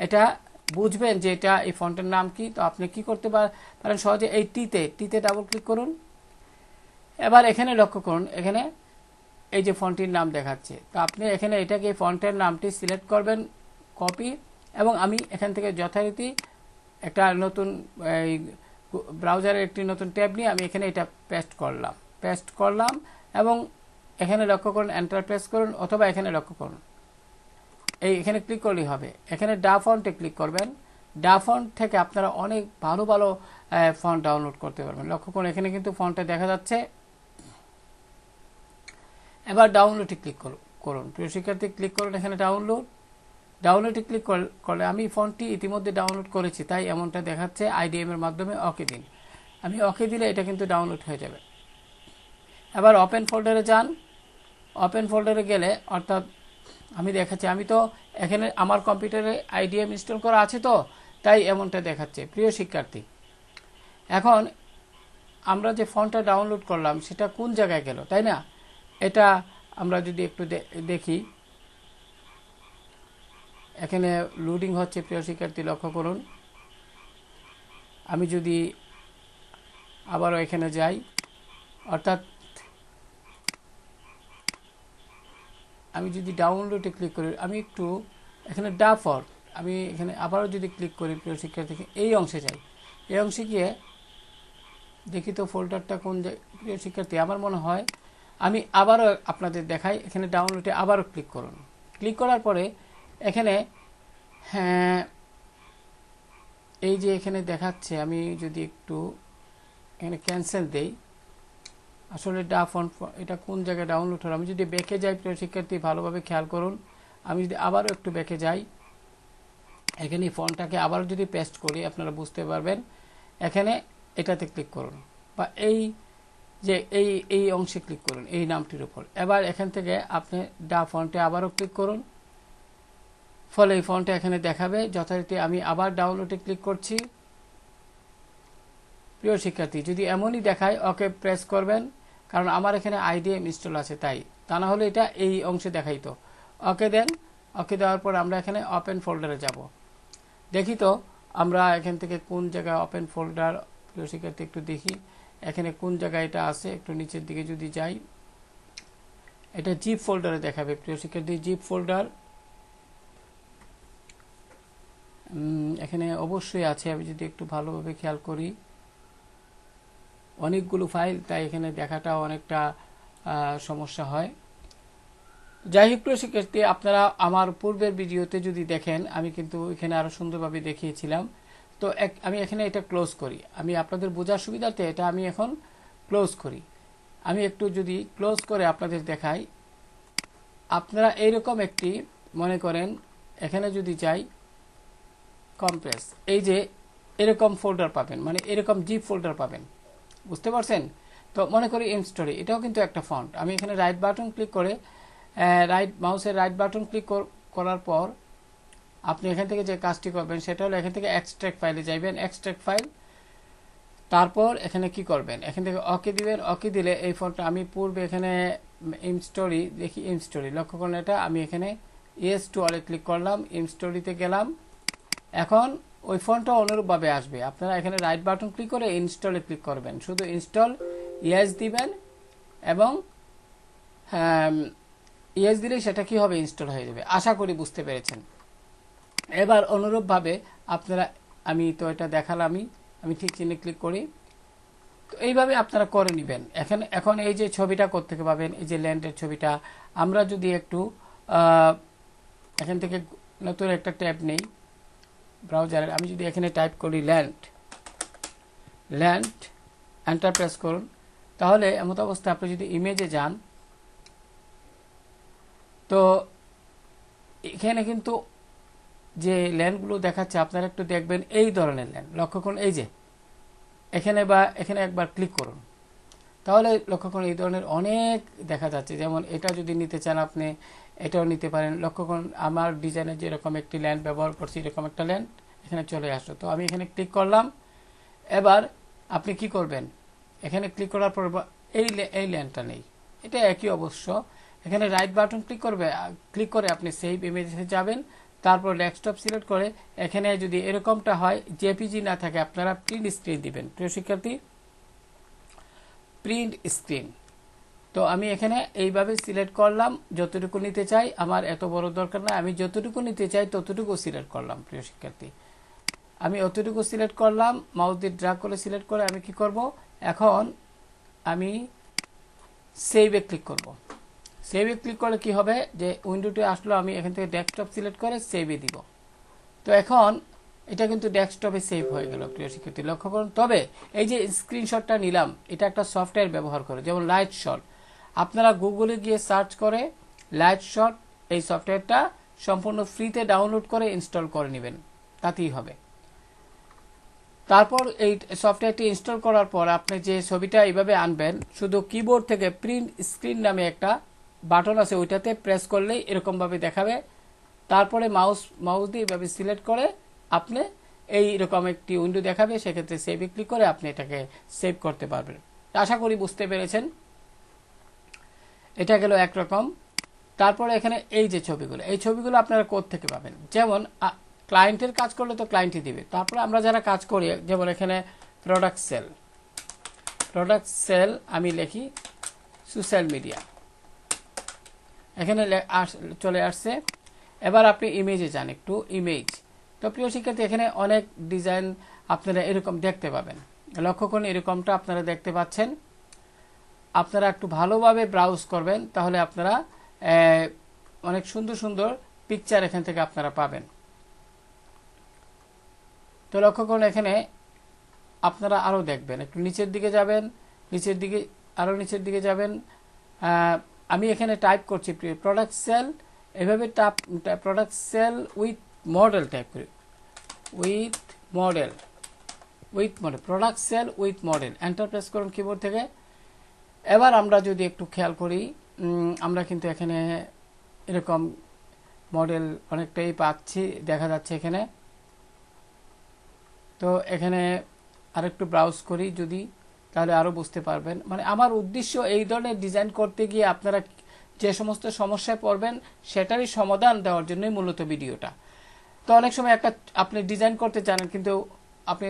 এটা বুঝবেন যে এটা এই ফন্টের নাম কি? তো আপনি কি করতে পারেন সহজে, এই টিতে ডাবল ক্লিক করুন। এবার এখানে লক্ষ্য করুন, এখানে এই যে ফন্টটির নাম দেখাচ্ছে, তো আপনি এখানে এটাকে ফন্টের নামটি সিলেক্ট করবেন, কপি, এবং আমি এখান থেকে যথারীতি একটা নতুন এই ব্রাউজারের একটি নতুন ট্যাব নিয়ে আমি এখানে এটা পেস্ট করলাম এবং এখানে লক্ষ্য করুন, এন্টার প্রেস করুন, অথবা এখানে লক্ষ্য করুন, এখানে ক্লিক করলেই হবে। এখানে ডা ফন্টে ক্লিক করবেন। ডা ফন্ট থেকে আপনারা অনেক ভালো ভালো ফন্ট ডাউনলোড করতে পারবেন। লক্ষ্য করুন এখানে কিন্তু ফন্টটা দেখা যাচ্ছে। এবার ডাউনলোডে ক্লিক করুন। প্রিয় শিক্ষার্থী, ক্লিক করুন এখানে ডাউনলোডে ক্লিক করলে আমি ফন্টটি ইতিমধ্যে ডাউনলোড করেছি, তাই এমনটা দেখাচ্ছে। IDM এর মাধ্যমে ওকে দিন। আমি ওকে দিলে এটা কিন্তু ডাউনলোড হয়ে যাবে। এবার ওপেন ফোল্ডারে যান। ওপেন ফোল্ডারে গেলে, অর্থাৎ আমি দেখাচ্ছি, আমি তো এখানে আমার কম্পিউটারে IDM ইনস্টল করা আছে, তো তাই এমনটা দেখাচ্ছে। প্রিয় শিক্ষার্থী, এখন আমরা যে ফন্টটা ডাউনলোড করলাম সেটা কোন জায়গায় গেল, তাই না? এটা আমরা যদি একটু দেখি, এখানে লোডিং হচ্ছে। প্রিয় শিক্ষার্থী লক্ষ্য করুন, আমি যদি আবারও এখানে যাই, অর্থাৎ আমি যদি ডাউনলোডে ক্লিক করি, আমি একটু এখানে ডা ফন্ট, আমি এখানে আবারও যদি ক্লিক করি, প্রিয় শিক্ষার্থী এই অংশে যাই, এই অংশে গিয়ে দেখি তো ফোল্ডারটা কোন প্রিয় শিক্ষার্থী, আমার মনে হয় আমি আবারও আপনাদের দেখাই। এখানে ডাউনলোডে আবারও ক্লিক করুন। ক্লিক করার পরে এখানে হ্যাঁ এই যে এখানে দেখাচ্ছে, আমি যদি একটু এখানে ক্যান্সেল দেই, আসলে ডা ফন্ট এটা কোন জায়গায় ডাউনলোড হলো। আমি যদি ব্যাকে যাই, প্রিয় শিক্ষার্থী ভালোভাবে খেয়াল করুন, আমি যদি আবারও একটু ব্যাকে যাই, এখানে ফন্টটাকে আবারও যদি পেস্ট করি আপনারা বুঝতে পারবেন। এখানে এটাতে ক্লিক করুন, বা এই যে এই অংশে ক্লিক করুন, এই নামটির উপর। এবার এখান থেকে আপনি ডা ফন্টে আবারও ক্লিক করুন, ফলে এই ফন্টটা এখানে দেখাবে যথারীতি। আমি আবার ডাউনলোডে ক্লিক করছি। প্রিয় শিক্ষার্থী, যদি এমনই দেখায় ওকে প্রেস করবেন, কারণ আমার এখানে IDM ইনস্টল আছে, তাই। তা না হলে এটা এই অংশে দেখাইতো। ওকে দেন। ওকে দেওয়ার পর আমরা এখানে ওপেন ফোল্ডারে যাব। দেখি তো আমরা এখান থেকে কোন জায়গায় ওপেন ফোল্ডার, প্রিয় শিক্ষার্থী একটু দেখি এখানে কোন জায়গায় এটা আছে। একটু নিচের দিকে যদি যাই, এটা জিপ ফোল্ডারে দেখাবে। প্রিয় শিক্ষার্থী, জিপ ফোল্ডার এখানে অবশ্যই আছে। আমি যদি একটু ভালোভাবে খেয়াল করি, অনেকগুলো ফাইল, তাই এখানে দেখাটাও অনেকটা সমস্যা হয়। যাই হোক প্রিয় শিক্ষার্থী, আপনারা আমার পূর্বের ভিডিওতে যদি দেখেন, আমি কিন্তু এখানে আরো সুন্দরভাবে দেখিয়েছিলাম। তো আমি এখানে এটা ক্লোজ করি। আমি আপনাদের বোঝার সুবিধার্থে এটা আমি এখন ক্লোজ করি। আমি একটু যদি ক্লোজ করে আপনাদের দেখাই, আপনারা এইরকম একটি, মনে করেন এখানে যদি যাই, কম্প্রেস, এই যে এরকম ফোল্ডার পাবেন, মানে এরকম জিপ ফোল্ডার পাবেন, বুঝতে পারছেন? তো মনে করি ইনস্টরি, এটাও কিন্তু একটা ফন্ট। আমি এখানে রাইট বাটন ক্লিক করে, মাউসের রাইট বাটন ক্লিক করার পর আপনি এখান থেকে যে কাজটি করবেন সেটা হলো এখান থেকে এক্সট্রাক্ট ফাইলে যাইবেন, এক্সট্রাক্ট ফাইল। তারপর এখানে কি করবেন, এখান থেকে ওকে দিবেন। ওকে দিলে এই ফন্টটা আমি পূর্বে এখানে ইনস্টরি দেখি, ইনস্টরি লক্ষ্য করুন, এটা আমি এখানে ইয়েস টু অলে ক্লিক করলাম, ইনস্টরিতে গেলাম। এখন ওই ফন্টটা অনুরূপভাবে আসবে। আপনারা এখানে রাইট বাটন ক্লিক করে ইনস্টলে ক্লিক করবেন, শুধু ইনস্টল ইয়েস দিবেন, এবং ইয়েস দিলে সেটা কি হবে, ইনস্টল হয়ে যাবে। আশা করি বুঝতে পেরেছেন। এবার অনুরূপভাবে আপনারা, আমি তো এটা দেখালামই, আমি ঠিক চিহ্নে ক্লিক করি। তো এইভাবে আপনারা করে নেবেন। এখন এই যে ছবিটা কোত্থেকে পাবেন, এই যে ল্যান্ডের ছবিটা, আমরা যদি একটু এখান থেকে নতুন একটা ট্যাব নেই ব্রাউজারের, আমি যদি এখানে টাইপ করি ল্যান্ড, এন্টার প্রেস করুন, তাহলে এমত অবস্থায় আপনি যদি ইমেজে যান, তো এখানে কিন্তু যে ল্যান্ডগুলো দেখাচ্ছে আপনারা একটু দেখবেন এই ধরনের ল্যান্ড। লক্ষ্য করুন, এই যে এখানে বা এখানে একবার ক্লিক করুন। তাহলে লক্ষ্য করুন এই ধরনের অনেক দেখা যাচ্ছে। যেমন এটা যদি নিতে চান আপনি এটাও নিতে পারেন। লক্ষ্য করুন আমার ডিজাইনে যেরকম একটি ল্যান্ড ব্যবহার করছি এরকম একটা ল্যান্ড এখানে চলে আসলো। তো আমি এখানে ক্লিক করলাম। এবার আপনি কি করবেন, এখানে ক্লিক করার পর এই ল্যান্ডটা নেই, এটা একই অবশ্য। এখানে রাইট বাটন ক্লিক করে আপনি সেভ ইমেজে যাবেন, তারপর ডেস্কটপ সিলেক্ট করে এখানে যদি এরকমটা হয় জেপিজি না থাকে আপনারা প্রিন্ট স্ক্রিন দিবেন। প্রিয় শিক্ষার্থী, প্রিন্ট স্ক্রিন। তো আমি এখানে এইভাবে সিলেক্ট করলাম, যতটুকু নিতে চাই, আমার এত বড় দরকার না, আমি যতটুকু নিতে চাই ততটুকু সিলেক্ট করলাম। প্রিয় শিক্ষার্থী, আমি অতটুকু সিলেক্ট করলাম, মাউস দিয়ে ড্র্যাগ করে সিলেক্ট করে আমি কি করব, এখন আমি সেভে ক্লিক করব। সেভে ক্লিক করলে কি হবে, যে উইন্ডোটি আসলো, আমি এখান থেকে ডেস্কটপ সিলেক্ট করে সেভে দিব। তো এখন এটা কিন্তু ডেস্কটপে সেভ হয়ে গেল। প্রিয় শিক্ষার্থী লক্ষ্য করুন। তবে এই যে স্ক্রিনশটটা নিলাম, এটা একটা সফটওয়্যার ব্যবহার করে, যেমন লাইট শট। আপনারা গুগলে গিয়ে সার্চ করে লাইট শট এই সফটওয়্যারটা সম্পূর্ণ ফ্রিতে ডাউনলোড করে ইনস্টল করে নেবেন, তাতেই হবে। তারপর এই সফটওয়্যারটি ইনস্টল করার পর আপনি যে ছবিটা এইভাবে আনবেন, শুধু কিবোর্ড থেকে প্রিন্ট স্ক্রিন নামে একটা বাটন আছে, ওইটাতে প্রেস করলেই এরকমভাবে দেখাবে। তারপরে মাউস দিয়ে এইভাবে সিলেক্ট করে আপনি এইরকম একটি উইন্ডো দেখাবে, সেক্ষেত্রে সেভে ক্লিক করে আপনি এটাকে সেভ করতে পারবেন। আশা করি বুঝতে পেরেছেন। এটা গেল একরকম। তারপরে এখানে এই যে ছবিগুলো, এই ছবিগুলো আপনারা কোথা থেকে পাবেন, যেমন ক্লায়েন্টের কাজ করলে তো ক্লায়েন্টই দিবে। তারপরে আমরা যারা কাজ করি, যেমন এখানে প্রোডাক্ট সেল আমি লিখি সোশ্যাল মিডিয়া, এখানে চলে আসছে। এবার আপনি ইমেজে যান, একটু ইমেজ। তো প্রিয় শিক্ষার্থী, এখানে অনেক ডিজাইন আপনারা এরকম দেখতে পাবেন। লক্ষ্য করুন এরকমটা আপনারা দেখতে পাচ্ছেন। আপনারা একটু ভালোভাবে ব্রাউজ করবেন, তাহলে আপনারা অনেক সুন্দর সুন্দর পিকচার এখান থেকে আপনারা পাবেন। তো লক্ষ্য করুন এখানে আপনারা আরও দেখবেন, একটু নিচের দিকে যাবেন, আরও নিচের দিকে যাবেন। আমি এখানে টাইপ করছি প্রোডাক্ট সেল, এভাবে product sale with model type করি, with model product sale with model, enter press করুন কিবোর্ড থেকে। এবার আমরা যদি একটু খেয়াল করি, আমরা কিন্তু এখানে এরকম মডেল অনেকটাই পাচ্ছি, দেখা যাচ্ছে এখানে। তো এখানে আরেকটু ব্রাউজ করি যদি, তাহলে আরও বুঝতে পারবেন। মানে আমার উদ্দেশ্য এই ধরনের ডিজাইন করতে গিয়ে আপনারা যে সমস্ত সমস্যায় পড়বেন সেটারই সমাধান দেওয়ার জন্যই মূলত ভিডিওটা। তো অনেক সময় একটা আপনি ডিজাইন করতে জানেন, কিন্তু আপনি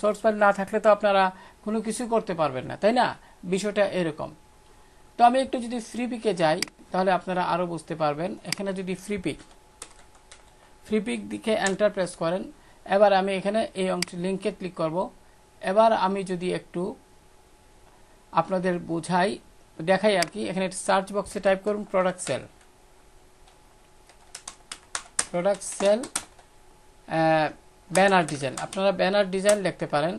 সোর্স ফাইল না থাকলে তো আপনারা কোনো কিছু করতে পারবেন না, তাই না? বিষয়টা এরকম। তো আমি একটু যদি ফ্রি পিকে যাই, তাহলে আপনারা আরও বুঝতে পারবেন। এখানে যদি ফ্রি পিক দিকে এন্টার প্রেস করেন, এবার আমি এখানে এই অংশ লিঙ্কে ক্লিক করব। এবার আমি যদি একটু আপনাদের দেখাই আর কি, এখানে সার্চ বক্সে টাইপ করুন প্রোডাক্ট সেল ব্যানার ডিজাইন। আপনারা ব্যানার ডিজাইন লিখতে পারেন,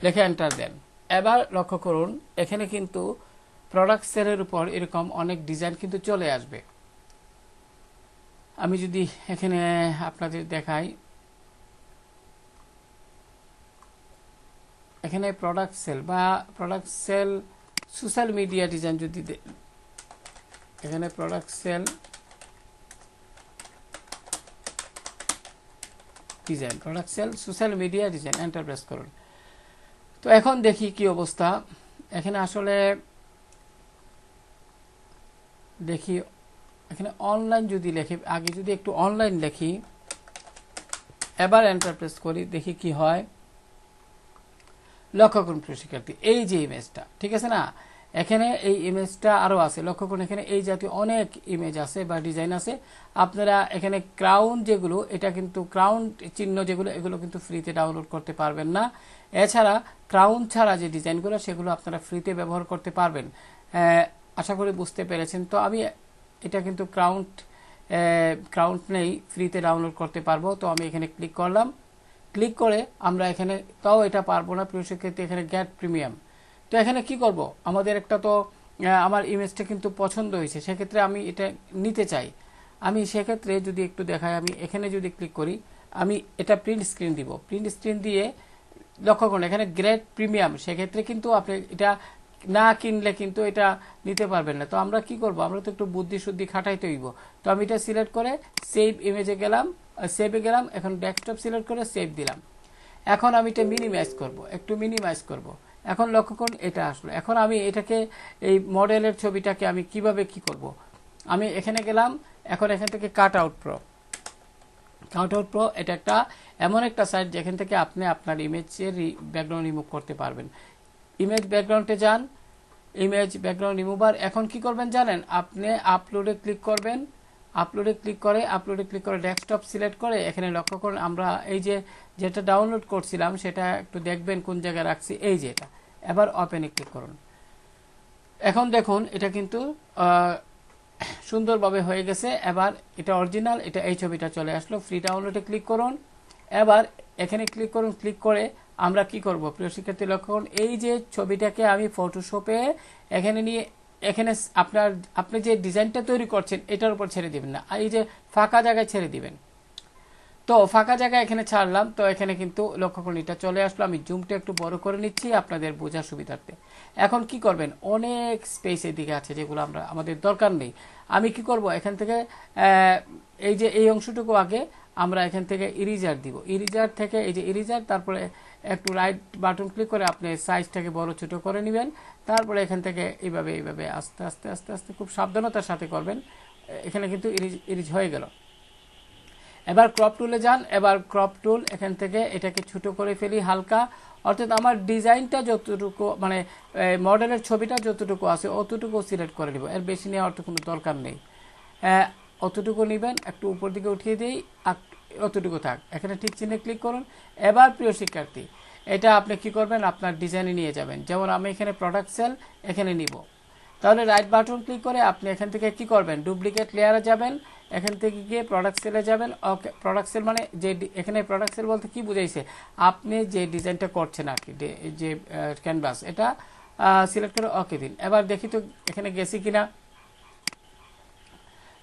লিখে এন্টার দেন। এবার লক্ষ্য করুন এখানে কিন্তু প্রোডাক্ট সেলের উপর এরকম অনেক ডিজাইন কিন্তু চলে আসবে। আমি যদি এখানে আপনাদের দেখাই, এখানে product sale social media design, যদি এখানে product sale social media design enter press করুন। তো এখন দেখি কি অবস্থা। এখানে আসলে দেখি এখানে অনলাইন যদি লেখি, আগে যদি একটু অনলাইন লেখি, এবার এন্টার প্রেস করি, দেখি কি হয়। লক্ষ্য করুন প্রিয় শিক্ষার্থী, এই যে ইমেজটা, ঠিক আছে না, এখানে এই ইমেজটা আরও আছে। লক্ষ্য করুন এখানে এই জাতীয় অনেক ইমেজ আছে বা ডিজাইন আছে। আপনারা এখানে ক্রাউন যেগুলো, এটা কিন্তু ক্রাউন চিহ্ন যেগুলো, এগুলো কিন্তু ফ্রিতে ডাউনলোড করতে পারবেন না। এছাড়া ক্রাউন ছাড়া যে ডিজাইনগুলো, সেগুলো আপনারা ফ্রিতে ব্যবহার করতে পারবেন। আশা করি বুঝতে পেরেছেন। তো আমি এটা কিন্তু ক্রাউন্ট নেই, ফ্রিতে ডাউনলোড করতে পারবো। তো আমি এখানে ক্লিক করলাম, ক্লিক করে আমরা এখানে, তাও এটা পারবো না প্রিয় শিক্ষার্থী, এখানে গেট প্রিমিয়াম। তো এখানে কি করব, আমাদের একটা তো আমার ইমেজটা কিন্তু পছন্দ হয়েছে, সেক্ষেত্রে আমি এটা নিতে চাই। আমি সেক্ষেত্রে যদি একটু দেখাই, আমি এখানে যদি ক্লিক করি, আমি এটা প্রিন্ট স্ক্রিন দিব। প্রিন্ট স্ক্রিন দিয়ে লক্ষ্য করুন এখানে গ্রেড প্রিমিয়াম, সেক্ষেত্রে কিন্তু আপনি এটা না কিনলে কিন্তু এটা নিতে পারবেন না। তো আমরা কি করব, আমরা তো একটু বুদ্ধি শুদ্ধি খাটাইতে হইব। তো আমি এটা সিলেক্ট করে সেভ ইমেজে গেলাম, সেভে গেলাম, এখন ডেস্কটপ সিলেক্ট করে সেভ দিলাম। এখন আমি এটা মিনিমাইজ করব, একটু মিনিমাইজ করব। এখন লক্ষ্য করুন এটা আসলো। এখন আমি এটাকে এই মডেলের ছবিটাকে আমি কিভাবে কি করব, আমি এখানে গেলাম, এখন এখান থেকে cut out pro, cut out pro এটা একটা এমন একটা সাইট যেখান থেকে আপনি আপনার ইমেজের ব্যাকগ্রাউন্ড রিমুভ করতে পারবেন। ইমেজ ব্যাকগ্রাউন্ডে যান, ইমেজ ব্যাকগ্রাউন্ড রিমুভার। এখন কি করবেন জানেন, আপনি আপলোডে ক্লিক করবেন, আপলোডে ক্লিক করে ডেস্কটপ সিলেক্ট করে এখানে লক্ষ্য করুন আমরা এই যে যেটা ডাউনলোড করছিলাম সেটা একটু দেখবেন কোন জায়গায় রাখছি, এই যে এটা। এবার ওপেনে ক্লিক করুন। এখন দেখুন এটা কিন্তু সুন্দরভাবে হয়ে গেছে। এবার এটা অরিজিনাল, এটা এই ছবিটা চলে আসলো। ফ্রি ডাউনলোডে ক্লিক করুন, এবার এখানে ক্লিক করুন। ক্লিক করে আমরা কি করব, প্রিয় শিক্ষার্থী লক্ষ্য করুন এই যে ছবিটাকে আমি ফটোশপে এখানে নিয়ে এখানে আপনি যে ডিজাইনটা তৈরি করছেন এটার উপর ছেড়ে দিবেন না, এই যে ফাঁকা জায়গায় ছেড়ে দিবেন। তো ফাঁকা জায়গায় এখানে ছাড়লাম, তো এখানে কিন্তু লক্ষ্য করুন এটা চলে আসলো। আমি জুমটা একটু বড় করে নিচ্ছি আপনাদের বোঝার সুবিধার্থে। এখন কি করবেন, অনেক স্পেস এদিকে আছে যেগুলো আমাদের দরকার নেই। আমি কি করব, এখান থেকে এই যে এই অংশটুকু আগে আমরা এখান থেকে ইরেজার দিব, ইরেজার থেকে এই যে ইরেজার, তারপরে একটু রাইট বাটন ক্লিক করে আপনি সাইজটাকে বড় ছোট করে নেবেন। তারপরে এখান থেকে এইভাবে এইভাবে আস্তে আস্তে আস্তে আস্তে খুব সাবধানতার সাথে করবেন। এখানে কিন্তু ইরেজ হয়ে গেল। এবার ক্রপ টুলে যান, এবার ক্রপ টুল এখান থেকে এটাকে ছোট করে ফেলি হালকা, অর্থাৎ আমার ডিজাইনটা যতটুকু মানে মডেলের ছবিটা যতটুকু আছে অতটুকু সিলেক্ট করে নিব, এর বেশি নেওয়ার তো কোনো দরকার নেই। অতটুকু নেবেন, একটু উপর দিকে উঠিয়ে দিই, অতটুকু থাক। এখানে ঠিক চিহ্নে ক্লিক করুন। এবার প্রিয় শিক্ষার্থী এটা আপনি কি করবেন, আপনার ডিজাইনে নিয়ে যাবেন। যেমন আমি এখানে প্রোডাক্ট সেল এখানে নিব, তাহলে রাইট বাটন ক্লিক করে আপনি এখান থেকে কি করবেন, ডুপ্লিকেট লেয়ারে যাবেন, এখান থেকে গিয়ে প্রোডাক্ট সেলে যাবেন। ওকে, প্রোডাক্ট সেল মানে যে এখানে প্রোডাক্ট সেল বলতে কি বুঝাইছে, আপনি যে ডিজাইনটা করছেন আর কি, যে ক্যানভাস, এটা সিলেক্ট করে ওকে দিন। এবার দেখি তো এখানে গেছি কিনা।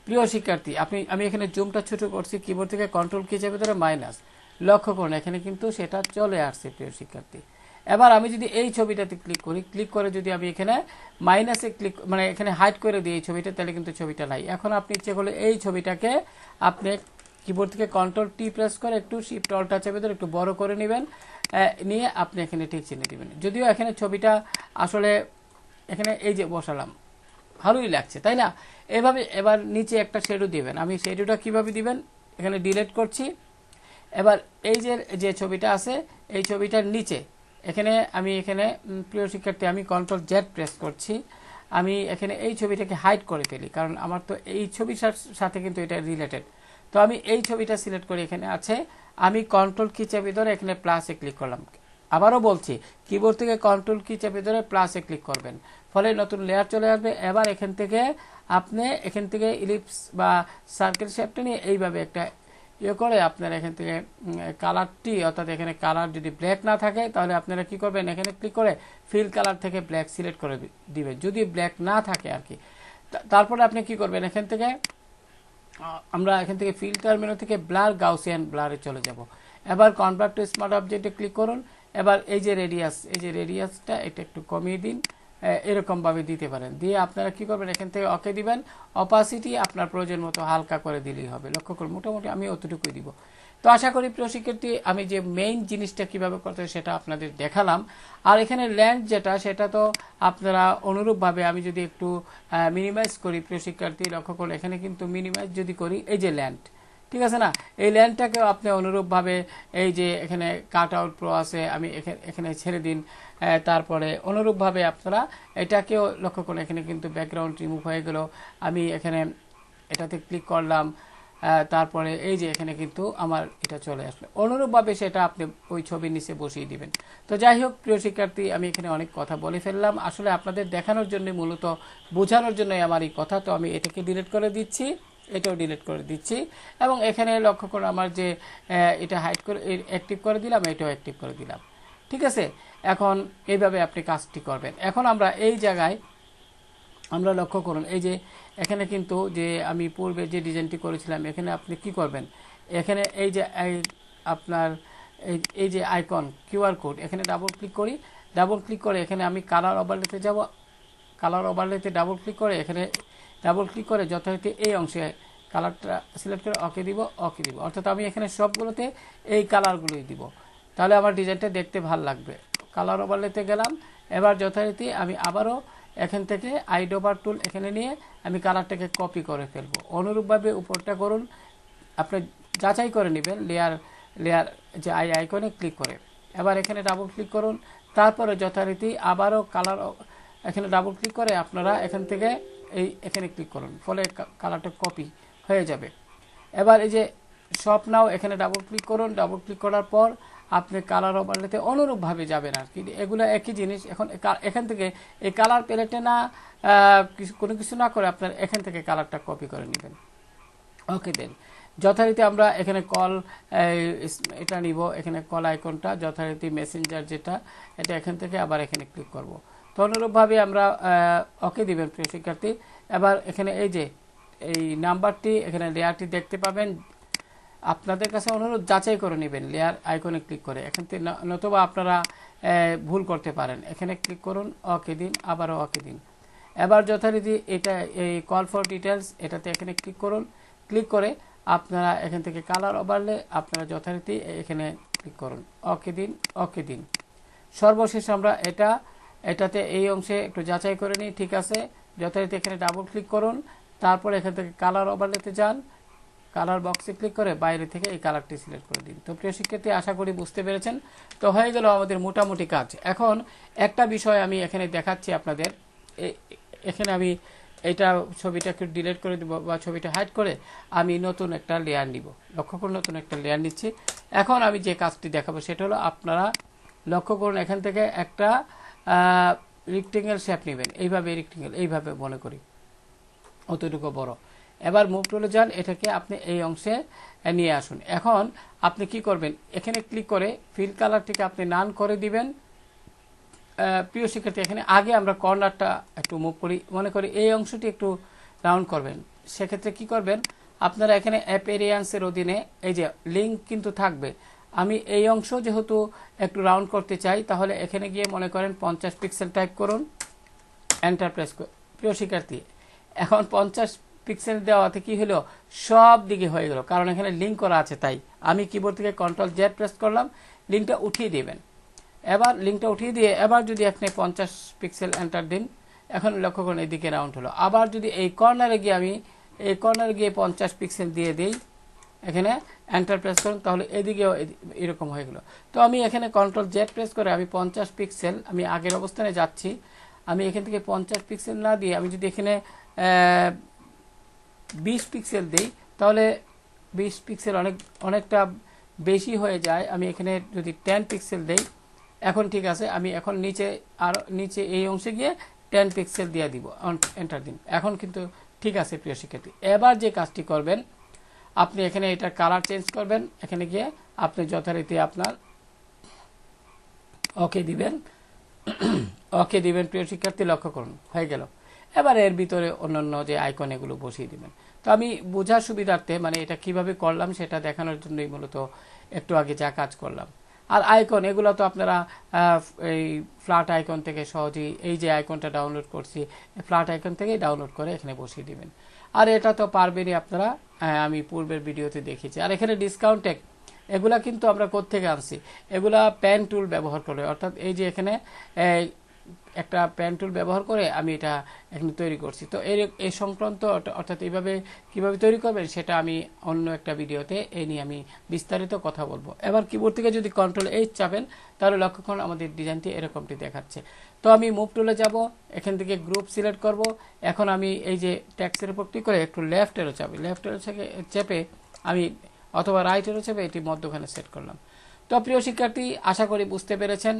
প্রিয় শিক্ষার্থী আমি এখানে জুমটা ছোট করছি, কিবোর্ড থেকে কন্ট্রোল কি চেপে ধরে মাইনাস, লক্ষ্য করুন এখানে কিন্তু সেটা চলে আসছে প্রিয় শিক্ষার্থী। এবার আমি যদি এই ছবিটাতে ক্লিক করি, ক্লিক করে যদি আমি এখানে মাইনাসে ক্লিক মানে এখানে হাইড করে দিই এই ছবিটা, তাহলে কিন্তু ছবিটা নাই। এখন আপনি ইচ্ছে করলে এই ছবিটাকে আপনি কিবোর্ড থেকে কন্ট্রোল টি প্রেস করে একটু শিফট অল্টা চেপে ধরে একটু বড় করে নেবেন, নিয়ে আপনি এখানে ঠিক চিহ্ন দিবেন। যদিও এখানে ছবিটা আসলে এখানে এই যে বসালাম, ভালোই লাগছে তাই না। এভাবে এবার নিচে একটা শেডো দিবেন। আমি শেডোটা কিভাবে দিবেন, এখানে ডিলিট করছি। এবার এই যে ছবিটা আছে এই ছবিটার নিচে এখানে প্রিয় শিক্ষার্থী আমি কন্ট্রোল জেড প্রেস করছি, আমি এখানে এই ছবিটাকে হাইড করে ফেলি, কারণ আমার তো এই ছবির সাথে কিন্তু এটা রিলেটেড। তো আমি এই ছবিটা সিলেক্ট করে এখানে আছে, আমি কন্ট্রোল কি চেপে ধরে এখানে প্লাসে ক্লিক করলাম। আবারও বলছি, কিবোর্ড থেকে কন্ট্রোল কি চেপে ধরে প্লাসে ক্লিক করবেন, ফলে নতুন লেয়ার চলে আসবে। এবার এখান থেকে ইলিপস বা সার্কেল শেপটা নিয়ে এইভাবে একটা করে আপনারা এখান থেকে কালারটি, অর্থাৎ এখানে কালার যদি ব্ল্যাক না থাকে তাহলে আপনারা কি করবেন, এখানে ক্লিক করে ফিল কালার থেকে ব্ল্যাক সিলেক্ট করে দিবেন, যদি ব্ল্যাক না থাকে আর কি। তারপরে আপনি কি করবেন, আমরা এখান থেকে ফিল্টার মেনু থেকে ব্লার গাউসিয়ান ব্লারে চলে যাব। এবার কনভার্ট টু স্মার্ট অবজেক্টে ক্লিক করুন। এবার এই যে রেডিয়াসটা এটা একটু কমিয়ে দিন, এরকম ভাবে দিতে পারেন। দিয়ে আপনারা কি করবেন, এখান থেকে ওকে দিবেন। অপাসিটি আপনার প্রয়োজন মতো হালকা করে দিলেই হবে। লক্ষ্য করুন মোটামুটি আমি অতটুকুই দিব। তো আশা করি প্রিয় শিক্ষার্থী আমি যে মেইন জিনিসটা কিভাবে করতে হয় সেটা আপনাদের দেখালাম। আর এখানে ল্যান্ড যেটা, সেটা তো আপনারা অনুরূপভাবে আমি যদি একটু মিনিমাইজ করি প্রিয় শিক্ষার্থী, লক্ষ্য করুন এখানে কিন্তু মিনিমাইজ যদি করি এই যে ল্যান্ড, ঠিক আছে না, এই ল্যান্ডটাকেও আপনি অনুরূপভাবে এই যে এখানে কাট আউট প্রো আছে আমি এখানে ছেড়ে দিন। তারপরে অনুরূপভাবে আপনারা এটাকেও লক্ষ্য করুন, এখানে কিন্তু ব্যাকগ্রাউন্ড রিমুভ হয়ে গেল। আমি এখানে এটাতে ক্লিক করলাম, তারপরে এই যে এখানে কিন্তু আমার এটা চলে আসলো। অনুরূপভাবে সেটা আপনি ওই ছবির নিচে বসিয়ে দিবেন। তো যাই হোক প্রিয় শিক্ষার্থী আমি এখানে অনেক কথা বলে ফেললাম, আসলে আপনাদের দেখানোর জন্য, মূলত বোঝানোর জন্যই আমার এই কথা। তো আমি এটাকে ডিলিট করে দিচ্ছি, এটাও ডিলিট করে দিচ্ছি, এবং এখানে লক্ষ্য করুন আমার যে এটা হাইড করে অ্যাক্টিভ করে দিলাম, এটাও অ্যাক্টিভ করে দিলাম, ঠিক আছে। এখন এইভাবে আপনি কাজটি করবেন। এখন আমরা এই জায়গায় আমরা লক্ষ্য করুন এই যে এখানে কিন্তু যে আমি পূর্বে যে ডিজাইনটি করেছিলাম, এখানে আপনি কি করবেন, এখানে এই যে আপনার এই যে আইকন কিউআর কোড, এখানে ডাবল ক্লিক করি। ডাবল ক্লিক করে এখানে আমি কালার ওভারলেতে যাব। কালার ওভারলেতে ডাবল ক্লিক করে এখানে ডাবল ক্লিক করে যথারীতি এই অংশে কালারটা সিলেক্ট করে ওকে দিব, ওকে দিব। অর্থাৎ আমি এখানে সবগুলোতে এই কালারগুলোই দিব, তাহলে আমার ডিজাইনটা দেখতে ভালো লাগবে। কালার ওভারলেতে গেলাম। এবার যথারীতি আমি আবারও এখান থেকে আইডোবার টুল এখানে নিয়ে আমি কালারটাকে কপি করে ফেলবো। অনুরূপভাবে উপরটা করুন, আপনি যাচাই করে নেবেন লেয়ার যে আইকনে ক্লিক করে। এবার এখানে ডাবল ক্লিক করুন, তারপরে যথারীতি আবারও কালার এখানে ডাবল ক্লিক করে আপনারা এখান থেকে এখানে ক্লিক করুন, ফলে কালারটা কপি হয়ে যাবে। এবার এই যে শপ নাও এখানে ডাবল ক্লিক করুন। ডাবল ক্লিক করার পর আপনি কালার ওভারলেতে অনুরূপভাবে যাবেন আর কি, এগুলো একই জিনিস। এখন এখান থেকে এই কালার প্যালেটে না কোনো কিছু না করে আপনার এখান থেকে কালারটা কপি করে নেবেন, ওকে দেন। যথারীতি আমরা এখানে কল এটা নিব, এখানে কল আইকনটা যথারীতি মেসেঞ্জার যেটা, এটা এখান থেকে আবার এখানে ক্লিক করব। তো অনুরূপভাবে আমরা ওকে দিবেন প্রিয় শিক্ষার্থী। এবার এখানে এই যে এই নাম্বারটি এখানে লেয়ারটি দেখতে পাবেন, আপনাদের কাছে অনুরোধ যাচাই করে নেবেন লেয়ার আইকনে ক্লিক করে। এখান থেকে নতুবা আপনারা ভুল করতে পারেন। এখানে ক্লিক করুন, ওকে দিন, আবারও ওকে দিন। এবার যথারীতি এটা এই কল ফর ডিটেলস এটাতে এখানে ক্লিক করুন। ক্লিক করে আপনারা এখান থেকে কালার ওভারলে আপনারা যথারীতি এখানে ক্লিক করুন, ওকে দিন, ওকে দিন। সর্বশেষ আমরা এটাতে এই অংশে একটু যাচাই করে নিই, ঠিক আছে। যথারীতি এখানে ডাবল ক্লিক করুন, তারপরে এখান থেকে কালার ওভারলেতে যান, কালার বক্সে ক্লিক করে বাইরে থেকে এই কালারটি সিলেক্ট করে দিন। তো প্রিয় শিক্ষার্থী, আশা করি বুঝতে পেরেছেন। তো হয়ে গেল আমাদের মোটামুটি কাজ। এখন একটা বিষয় আমি এখানে দেখাচ্ছি আপনাদের। এখানে আমি এটা ছবিটা একটু ডিলিট করে দিব বা ছবিটা হাইড করে আমি নতুন একটা লেয়ার নিব। লক্ষ্য করুন, নতুন একটা লেয়ার নিচ্ছি। এখন আমি যে কাজটি দেখাবো সেটা হলো, আপনারা লক্ষ্য করুন এখান থেকে একটা রেক্টেঙ্গেল শেপ নেবেন, এইভাবে রেক্টেঙ্গেল, এইভাবে মনে করি অতটুকু বড়। এবার মুভ টুলে যান, এটাকে আপনি এই অংশে নিয়ে আসুন। এখন আপনি কি করবেন, এখানে ক্লিক করে ফিল কালারটিকে আপনি নান করে দিবেন। প্রিয় শিক্ষার্থী, এখানে আগে আমরা কর্নারটা একটু মুভ করি, মনে করি এই অংশটি একটু রাউন্ড করবেন। সেক্ষেত্রে কি করবেন, আপনারা এখানে অ্যাপিয়ারেন্সের অধীনে এই যে লিঙ্ক কিন্তু থাকবে। আমি এই অংশ যেহেতু একটু রাউন্ড করতে চাই, তাহলে এখানে গিয়ে মনে করেন 50 পিক্সেল টাইপ করুন, এন্টার প্রেস করুন। প্রিয় শিক্ষার্থী, এখন 50 পিক্সেল দেওয়াতে কি হলো, সব দিকে হয়ে গেল, কারণ এখানে লিঙ্ক করা আছে। তাই আমি কিবোর্ড থেকে কন্ট্রোল জেড প্রেস করলাম, লিঙ্কটা উঠিয়ে দেবেন। এবার লিঙ্কটা উঠিয়ে দিয়ে এবার যদি আপনি 50 পিক্সেল এন্টার দিন, এখন লক্ষ্য করুন এদিকে রাউন্ড হলো। আবার যদি এই কর্নারে গিয়ে আমি এই কর্নারে গিয়ে 50 পিক্সেল দিয়ে দিই, এখানে এন্টার প্রেস করুন, তাহলে এদিকেও এরকম হয়ে গেল। তো আমি এখানে কন্ট্রোল জেড প্রেস করে আমি 50 পিক্সেল আমি আগের অবস্থানে যাচ্ছি। আমি এখান থেকে 50 পিক্সেল না দিয়ে আমি যদি এখানে 20 পিক্সেল দিই, তাহলে 20 পিক্সেল অনেকটা বেশি হয়ে যায়। আমি এখানে যদি 10 পিক্সেল দেই, এখন ঠিক আছে। আমি এখন নিচে এই অংশে গিয়ে 10 পিক্সেল দিয়ে দিব, এন্টার দিন। এখন কিন্তু ঠিক আছে প্রিয় শিক্ষার্থী। এবার যে কাজটি করবেন, আপনি এখানে এটা কালার চেঞ্জ করবেন। এখানে গিয়ে আপনি যথারীতি আপনার ওকে দিবেন, ওকে দিবেন। প্রিয় শিক্ষার্থী, লক্ষ্য করুন হয়ে গেল। এবার এর ভিতরে অন্যান্য যে আইকন এগুলো বসিয়ে দিবেন। তো আমি বোঝার সুবিধার্থে মানে এটা কিভাবে করলাম সেটা দেখানোর জন্যই মূলত একটু আগে যা কাজ করলাম। আর আইকন এগুলো তো আপনারা এই ফ্ল্যাট আইকন থেকে সহজেই, এই যে আইকনটা ডাউনলোড করছি ফ্ল্যাট আইকন থেকেই ডাউনলোড করে এখানে বসিয়ে দিবেন। আর এটা তো পারবেনই আপনারা, আমি পূর্বের ভিডিওতে দেখিয়েছি। আর এখানে ডিসকাউন্ট ট্যাগ এগুলা কিন্তু আমরা কোত্থেকে আনছি, এগুলা পেন টুল ব্যবহার করে, অর্থাৎ এই যে এখানে একটা পেন টুল ব্যবহার করে আমি এটা এখানে তৈরি করছি। তো এই সংক্রান্ত অর্থাৎ এইভাবে কিভাবে তৈরি করবেন সেটা আমি অন্য একটা ভিডিওতে এই নিয়ে আমি বিস্তারিত কথা বলবো। এবার কিবোর্ড থেকে যদি কন্ট্রোল এইচ চাপেন, তাহলে লক্ষ্য করুন আমাদের ডিজাইনটি এরকমটি দেখাচ্ছে। তো আমি মুভ টুলে যাব, এখান থেকে গ্রুপ সিলেক্ট করব। এখন আমি এই যে ট্যাক্সের উপর ক্লিক করে একটু লেফট এরো চাপি, লেফট এরো চেপে আমি অথবা রাইট এরো চেপে এটি মধ্যখানে সেট করলাম। তো প্রিয় শিক্ষার্থী, আশা করি বুঝতে পেরেছেন।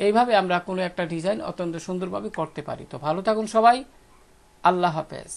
এইভাবে আমরা কোনো একটা ডিজাইন অত্যন্ত সুন্দরভাবে করতে পারি। তো ভালো থাকুন সবাই, আল্লাহ হাফেজ।